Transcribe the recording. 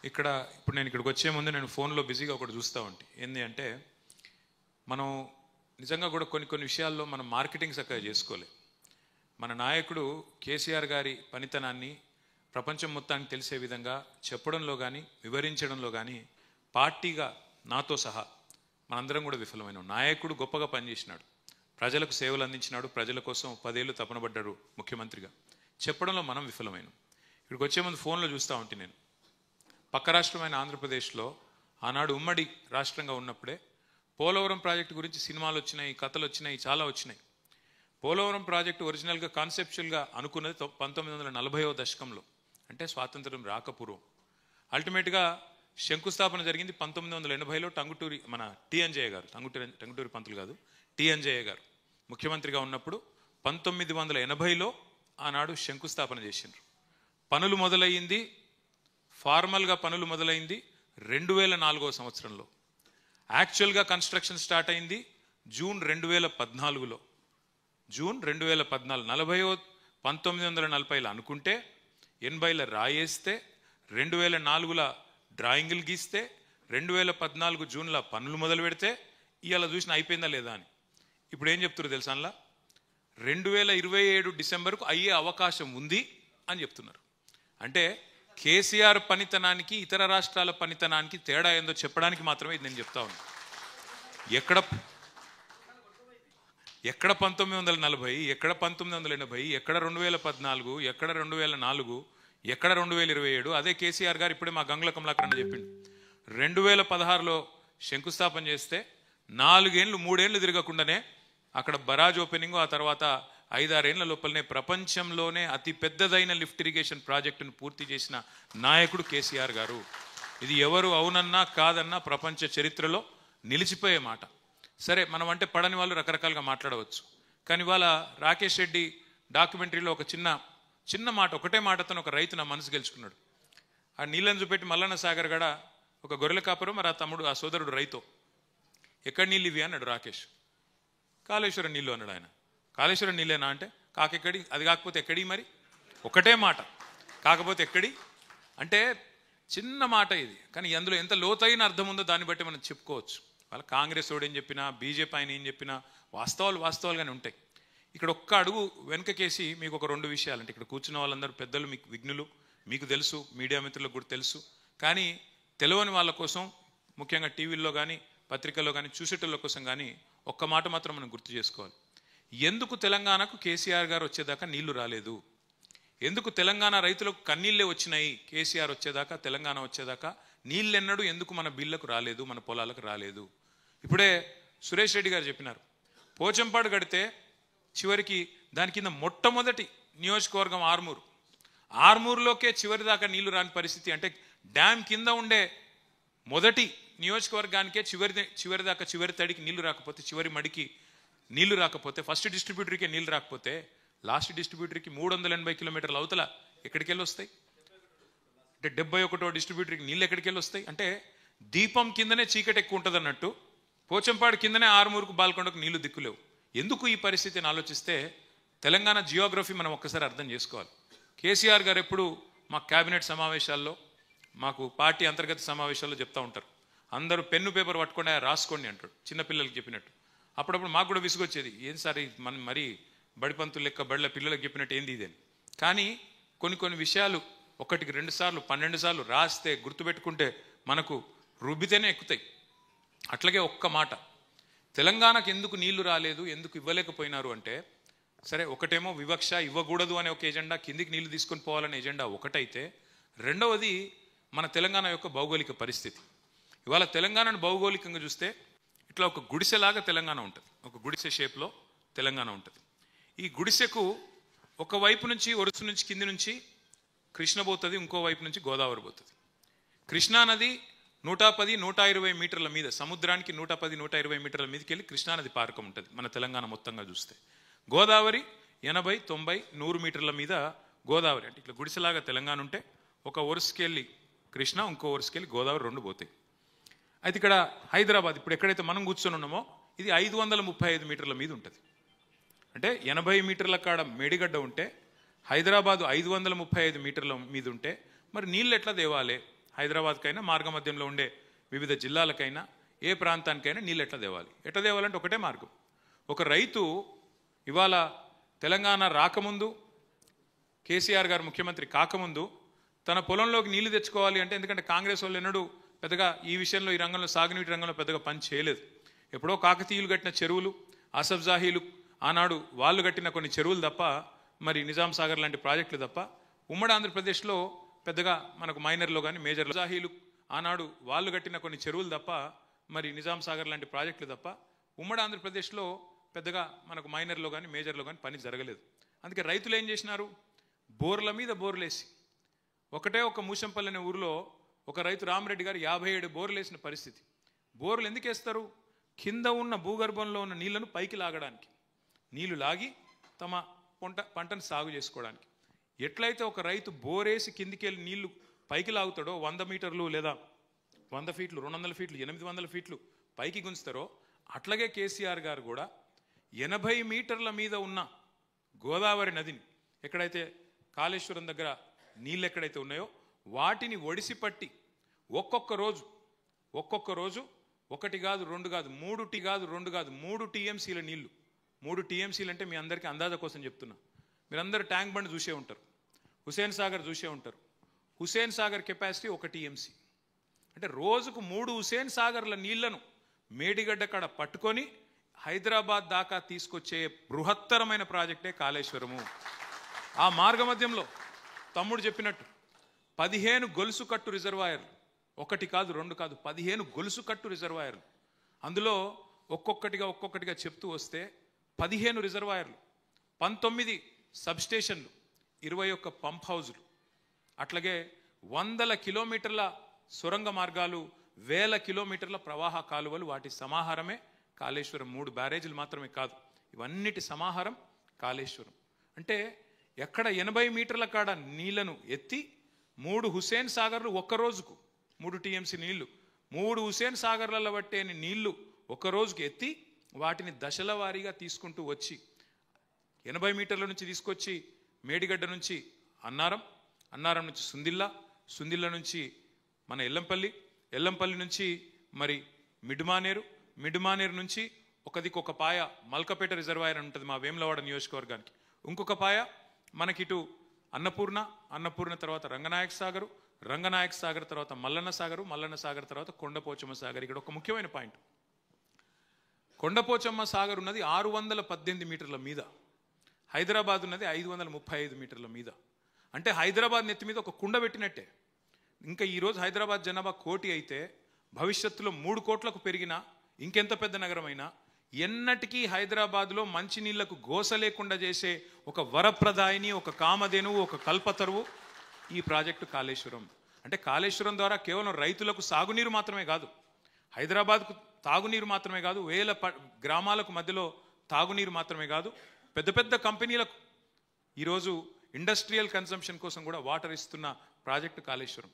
ఇక్కడ ఇప్పుడు నేను ఇక్కడికి వచ్చే ముందు నేను ఫోన్లో బిజీగా ఒకటి చూస్తూ ఉంటా. ఏంటి అంటే మనం నిజంగా కూడా కొన్ని విషయాల్లో మనం మార్కెటింగ్ చక్కగా చేసుకోలే. మన నాయకుడు కేసీఆర్ గారి పనితనాన్ని ప్రపంచం మొత్తానికి తెలిసే విధంగా చెప్పడంలో కానీ వివరించడంలో కానీ పార్టీగా నాతో సహా మనందరం కూడా విఫలమైన. నాయకుడు గొప్పగా పనిచేసినాడు, ప్రజలకు సేవలు అందించినాడు, ప్రజల కోసం 10 ఏళ్ళు తపనబడ్డాడు ముఖ్యమంత్రిగా. చెప్పడంలో మనం విఫలమైనాం. ఇక్కడికి వచ్చే ముందు ఫోన్లో చూస్తూ ఉంటే నేను పక్క రాష్ట్రమైన ఆంధ్రప్రదేశ్లో ఆనాడు ఉమ్మడి రాష్ట్రంగా ఉన్నప్పుడే పోలవరం ప్రాజెక్టు గురించి సినిమాలు వచ్చినాయి, కథలు వచ్చినాయి, చాలా వచ్చినాయి. పోలవరం ప్రాజెక్టు ఒరిజినల్గా కాన్సెప్చువల్గా అనుకున్నది 1940వ దశకంలో, అంటే స్వాతంత్రం రాకపూర్వం. అల్టిమేట్గా శంకుస్థాపన జరిగింది 1980లో. టంగుటూరి మన టి.ఎన్.జయ గారు, టంగుటూరి పంతులు కాదు, టి.ఎన్.జయ గారు ముఖ్యమంత్రిగా ఉన్నప్పుడు 1980లో ఆనాడు శంకుస్థాపన చేసిండ్రు. పనులు మొదలయ్యింది, ఫార్మల్గా పనులు మొదలైంది 2004వ సంవత్సరంలో. యాక్చువల్గా కన్స్ట్రక్షన్ స్టార్ట్ అయింది జూన్ 2014లో. జూన్ 2014 1940లో అనుకుంటే 80లో రాయేస్తే 2004లో డ్రాయింగులు గీస్తే 2014 జూన్లో పనులు మొదలు పెడితే ఇవాళ చూసిన అయిపోయిందా లేదా అని. ఇప్పుడు ఏం చెప్తున్నారు తెలుసా? అందులో 2027 డిసెంబర్కు అయ్యే అవకాశం ఉంది అని చెప్తున్నారు. అంటే కేసీఆర్ పనితనానికి ఇతర రాష్ట్రాల పనితనానికి తేడా ఏందో చెప్పడానికి మాత్రమే ఇది నేను చెప్తా ఉన్నాను. ఎక్కడ 1940, ఎక్కడ 1980, ఎక్కడ 2014, ఎక్కడ 2004, ఎక్కడ 2027? అదే కేసీఆర్ గారు ఇప్పుడే మా గంగుల కమలాకరణ చెప్పిండు. 2016లో శంకుస్థాపన చేస్తే 4 ఏళ్ళు 3 ఏళ్ళు తిరగకుండానే అక్కడ బరాజ్ ఓపెనింగ్, ఆ తర్వాత 5-6 ఏళ్ల లోపలనే ప్రపంచంలోనే అతి పెద్దదైన లిఫ్ట్ ఇరిగేషన్ ప్రాజెక్టును పూర్తి చేసిన నాయకుడు కేసీఆర్ గారు. ఇది ఎవరు అవునన్నా కాదన్నా ప్రపంచ చరిత్రలో నిలిచిపోయే మాట. సరే, మనం అంటే పడని వాళ్ళు రకరకాలుగా మాట్లాడవచ్చు, కానీ ఇవాళ రాకేష్ రెడ్డి డాక్యుమెంటరీలో ఒక చిన్న మాట, ఒకటే మాటతో ఒక రైతు నా మనసు గెలుచుకున్నాడు. ఆ నీళ్ళని చూపెట్టి మల్లన్న సాగర్ గడ ఒక గొర్రెల కాపురం, మరి ఆ సోదరుడు రైతు. ఎక్కడ నీళ్ళు ఇవి అన్నాడు రాకేష్. కాళేశ్వరం నీళ్ళు అన్నాడు ఆయన. కాళేశ్వరం నీళ్ళేనా అంటే కాకెక్కడి, అది కాకపోతే ఎక్కడి, మరి ఒకటే మాట, కాకపోతే ఎక్కడి అంటే చిన్న మాట ఇది, కానీ అందులో ఎంత లోతైన అర్థం ఉందో దాన్ని బట్టి మనం చెప్పుకోవచ్చు. వాళ్ళ కాంగ్రెస్ వాడు ఏం చెప్పినా, బీజేపీ ఆయన ఏం చెప్పినా వాస్తవాలుగానే ఉంటాయి. ఇక్కడ ఒక్క అడుగు వెనకకేసి మీకు ఒక 2 విషయాలు, అంటే ఇక్కడ కూర్చున్న వాళ్ళందరూ పెద్దలు, మీకు విఘ్నులు, మీకు తెలుసు, మీడియా మిత్రులకు కూడా తెలుసు, కానీ తెలియని వాళ్ళ కోసం, ముఖ్యంగా టీవీల్లో కానీ పత్రికల్లో కానీ చూసేటోళ్ళ కోసం కానీ ఒక్క మాట మాత్రం మనం గుర్తు చేసుకోవాలి. ఎందుకు తెలంగాణకు కేసీఆర్ గారు వచ్చేదాకా నీళ్లు రాలేదు? ఎందుకు తెలంగాణ రైతులకు కన్నీళ్ళే వచ్చినాయి కేసీఆర్ వచ్చేదాకా, తెలంగాణ వచ్చేదాకా? నీళ్ళెన్నడూ ఎందుకు మన బిల్లకు రాలేదు, మన పొలాలకు రాలేదు? ఇప్పుడే సురేష్ రెడ్డి గారు చెప్పినారు, పోచంపాడు కడితే చివరికి దాని కింద మొట్టమొదటి నియోజకవర్గం ఆర్మూరులోకే చివరి దాకా నీళ్లు రాని పరిస్థితి. అంటే డ్యామ్ కింద ఉండే మొదటి నియోజకవర్గానికే చివరి దాకా, చివరి తడికి నీళ్లు రాకపోతే, చివరి మడికి నీళ్లు రాకపోతే, ఫస్ట్ డిస్ట్రిబ్యూటర్కే నీళ్లు రాకపోతే లాస్ట్ డిస్ట్రిబ్యూటర్కి 380 కిలోమీటర్ల అవతల ఎక్కడికి వెళ్ళి వస్తాయి? అంటే 71వ డిస్ట్రిబ్యూటర్కి నీళ్ళు ఎక్కడికి వెళ్ళి వస్తాయి? అంటే దీపం కిందనే చీకటి ఎక్కువ ఉంటుంది అన్నట్టు పోచంపాడు కిందనే ఆరుమూరుకు బాల్కొండకు నీళ్లు దిక్కులేవు. ఎందుకు ఈ పరిస్థితిని ఆలోచిస్తే తెలంగాణ జియోగ్రఫీ మనం ఒక్కసారి అర్థం చేసుకోవాలి. కేసీఆర్ గారు ఎప్పుడు మా క్యాబినెట్ సమావేశాల్లో, మాకు పార్టీ అంతర్గత సమావేశాల్లో చెప్తా ఉంటారు, అందరూ పెన్ను పేపర్ పట్టుకొని రాసుకోండి అంటాడు, చిన్నపిల్లలకి చెప్పినట్టు. అప్పుడప్పుడు మాకు కూడా విసుగొచ్చేది, ఏం సార్ మనం మరీ బడిపంతులు లెక్క బడిల పిల్లలకు చెప్పినట్టు ఏంది ఇదేని. కానీ కొన్ని విషయాలు 1కి 2 సార్లు 12 సార్లు రాస్తే, గుర్తుపెట్టుకుంటే మనకు రుబ్బితేనే ఎక్కుతాయి. అట్లాగే ఒక్క మాట, తెలంగాణకు ఎందుకు నీళ్లు రాలేదు, ఎందుకు ఇవ్వలేకపోయినారు అంటే, సరే ఒకటేమో వివక్ష, ఇవ్వకూడదు అనే ఒక ఎజెండా, కిందికి నీళ్లు తీసుకొని పోవాలనే ఎజెండా ఒకటైతే, రెండవది మన తెలంగాణ యొక్క భౌగోళిక పరిస్థితి. ఇవాళ తెలంగాణను భౌగోళికంగా చూస్తే ఇట్లా ఒక గుడిసెలాగా తెలంగాణ ఉంటుంది, ఒక గుడిసె షేప్లో తెలంగాణ ఉంటుంది. ఈ గుడిసెకు ఒకవైపు నుంచి ఒరుసు నుంచి కింది నుంచి కృష్ణ పోతుంది, ఇంకో వైపు నుంచి గోదావరి పోతుంది. కృష్ణానది 110-120 మీటర్ల మీద, సముద్రానికి 110-120 మీటర్ల మీదకి వెళ్ళి కృష్ణానది పారకం ఉంటుంది మన తెలంగాణ మొత్తంగా చూస్తే. గోదావరి 80-90-100 మీటర్ల మీద గోదావరి. అంటే ఇట్లా గుడిసెలాగా తెలంగాణ ఉంటే ఒక ఒరుసుకెళ్ళి కృష్ణ, ఇంకో ఒరుసుకెళ్ళి గోదావరి 2 పోతాయి. అయితే ఇక్కడ హైదరాబాద్, ఇప్పుడు ఎక్కడైతే మనం కూర్చొని ఉన్నామో, ఇది 535 మీటర్ల మీద ఉంటుంది. అంటే 80 మీటర్ల కాడ మేడిగడ్డ ఉంటే హైదరాబాదు 535 మీటర్ల మీద ఉంటే మరి నీళ్ళు ఎట్లా తేవాలి? హైదరాబాద్కైనా మార్గమధ్యంలో ఉండే వివిధ జిల్లాలకైనా ఏ ప్రాంతానికైనా నీళ్ళు ఎట్లా తేవాలి? ఎట్లా తేవాలంటే ఒకటే మార్గం. ఒక రైతు ఇవాళ తెలంగాణ రాకముందు, కేసీఆర్ గారు ముఖ్యమంత్రి కాకముందు తన పొలంలోకి నీళ్లు తెచ్చుకోవాలి అంటే, ఎందుకంటే కాంగ్రెస్ వాళ్ళు ఎన్నడూ పెద్దగా ఈ విషయంలో, ఈ రంగంలో, సాగునీటి రంగంలో పెద్దగా పని చేయలేదు. ఎప్పుడో కాకతీయులు కట్టిన చెరువులు, అసఫ్జాహీలు ఆనాడు వాళ్ళు కట్టిన కొన్ని చెరువులు తప్ప, మరి నిజాం సాగర్ లాంటి ప్రాజెక్టులు తప్ప ఉమ్మడి ఆంధ్రప్రదేశ్లో పెద్దగా మనకు మైనర్లో కానీ మేజర్లో, జాహీలు ఆనాడు వాళ్ళు కట్టిన కొన్ని చెరువులు తప్ప, మరి నిజాం సాగర్ లాంటి ప్రాజెక్టులు తప్ప ఉమ్మడి ఆంధ్రప్రదేశ్లో పెద్దగా మనకు మైనర్లో కానీ మేజర్లో కానీ పని జరగలేదు. అందుకే రైతులు ఏం చేసినారు? బోర్ల మీద బోర్లేసి, ఒకటే ఒక మూషంపల్లి అనే ఊరిలో ఒక రైతు రామరెడ్డి గారు 57 బోర్లు వేసిన పరిస్థితి. బోర్లు ఎందుకు వేస్తారు? కింద ఉన్న భూగర్భంలో ఉన్న నీళ్లను పైకి లాగడానికి, నీళ్లు లాగి తమ పంటను సాగు చేసుకోవడానికి. ఎట్లయితే ఒక రైతు బోరేసి కిందికి వెళ్ళి నీళ్లు పైకి లాగుతాడో, 100 మీటర్లు లేదా 100 ఫీట్లు, 200 ఫీట్లు, 800 ఫీట్లు పైకి గుంచుతారో, అట్లాగే కేసీఆర్ గారు కూడా 80 మీటర్ల మీద ఉన్న గోదావరి నదిని, ఎక్కడైతే కాళేశ్వరం దగ్గర నీళ్ళు ఎక్కడైతే ఉన్నాయో వాటిని ఒడిసిపట్టి ఒక్కొక్క రోజు 1 కాదు 2 కాదు 3 టీఎంసీల నీళ్లు. 3 టీఎంసీలు అంటే మీ అందరికీ అందాజ కోసం చెప్తున్నా. మీరందరూ ట్యాంక్ బండ్ చూసే ఉంటారు, హుసేన్ సాగర్ చూసే ఉంటారు. Hussain Sagar capacity 1 TMC. అంటే రోజుకు 3 హుసేన్ సాగర్ల నీళ్లను మేడిగడ్డ కాడ పట్టుకొని హైదరాబాద్ దాకా తీసుకొచ్చే బృహత్తరమైన ప్రాజెక్టే కాళేశ్వరము. ఆ మార్గమధ్యంలో తమ్ముడు చెప్పినట్టు 15 గొలుసు కట్టు రిజర్వాయర్లు, 1 కాదు 2 కాదు 15 గొలుసు కట్టు రిజర్వాయర్లు. అందులో ఒక్కొక్కటిగా చెప్తూ వస్తే 15 రిజర్వాయర్లు, 19 సబ్స్టేషన్లు, 21 పంప్ హౌజులు, అట్లాగే 100 కిలోమీటర్ల సొరంగ మార్గాలు, 1000 కిలోమీటర్ల ప్రవాహ కాలువలు, వాటి సమాహారమే కాళేశ్వరం. 3 బ్యారేజీలు మాత్రమే కాదు, ఇవన్నిటి సమాహారం కాళేశ్వరం. అంటే ఎక్కడ 80 మీటర్ల కాడ నీళ్లను ఎత్తి 3 హుసేన్ సాగర్లు ఒక్క రోజుకు 3 టీఎంసీ నీళ్లు, 3 హుసేన్ సాగర్లలో పట్టే నీళ్లు ఒక్క రోజుకు ఎత్తి వాటిని దశల వారీగా తీసుకుంటూ వచ్చి 80 మీటర్ల నుంచి తీసుకొచ్చి మేడిగడ్డ నుంచి అన్నారం నుంచి సుందిల్ల నుంచి మన ఎల్లంపల్లి నుంచి మరి మిడ్మానేరు నుంచి ఒక పాయ మల్కపేట రిజర్వాయర్ అని ఉంటుంది మా వేములవాడ నియోజకవర్గానికి, ఇంకొక పాయ మనకిటు అన్నపూర్ణ తర్వాత రంగనాయక సాగర్ తర్వాత మల్లన్న సాగర్ తర్వాత కొండపోచమ్మ సాగర్. ఇక్కడ ఒక ముఖ్యమైన పాయింట్, కొండపోచమ్మ సాగర్ ఉన్నది 618 మీటర్ల మీద, హైదరాబాద్ ఉన్నది 535 మీటర్ల మీద. అంటే హైదరాబాద్ నెత్తి మీద ఒక కుండ పెట్టినట్టే. ఇంకా ఈరోజు హైదరాబాద్ జనాభా 1 కోటి అయితే భవిష్యత్తులో 3 కోట్లకు పెరిగినా, ఇంకెంత పెద్ద నగరమైనా, ఎన్నటికీ హైదరాబాద్లో మంచినీళ్లకు గోస లేకుండా చేసే ఒక వరప్రదాయిని, ఒక కామధేనువు, ఒక కల్పతరువు ఈ ప్రాజెక్టు కాళేశ్వరం. అంటే కాళేశ్వరం ద్వారా కేవలం రైతులకు సాగునీరు మాత్రమే కాదు, హైదరాబాద్కు తాగునీరు మాత్రమే కాదు, 1000 గ్రామాలకు మధ్యలో తాగునీరు మాత్రమే కాదు, పెద్ద కంపెనీలకు ఈరోజు ఇండస్ట్రియల్ కన్సంప్షన్ కోసం కూడా వాటర్ ఇస్తున్న ప్రాజెక్టు కాళేశ్వరం.